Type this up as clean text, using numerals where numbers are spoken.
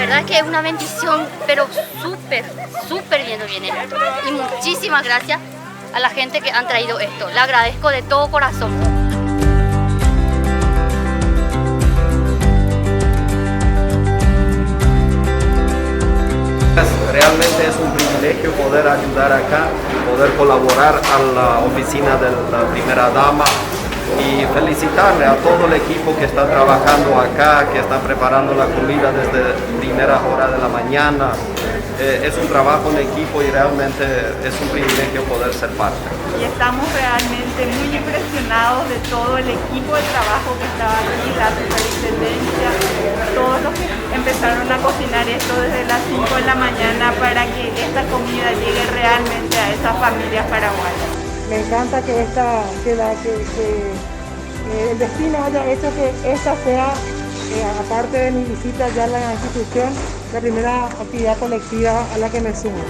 verdad es que es una bendición, pero súper bien nos viene. Y muchísimas gracias a la gente que han traído esto. Le agradezco de todo corazón. Realmente es un privilegio poder ayudar acá, poder colaborar a la oficina de la primera dama y felicitarle a todo el equipo que está trabajando acá, que está preparando la comida desde primera hora de la mañana. Es un trabajo en equipo y realmente es un privilegio poder ser parte. Y estamos realmente muy impresionados de todo el equipo de trabajo que estaba aquí, la superintendencia, todos los que empezaron a cocinar esto desde las 5 de la mañana para que esta comida llegue realmente a esas familias paraguayas. Me encanta que el destino haya hecho que esta sea, aparte de mi visita ya a la institución, la primera actividad colectiva a la que me sumo.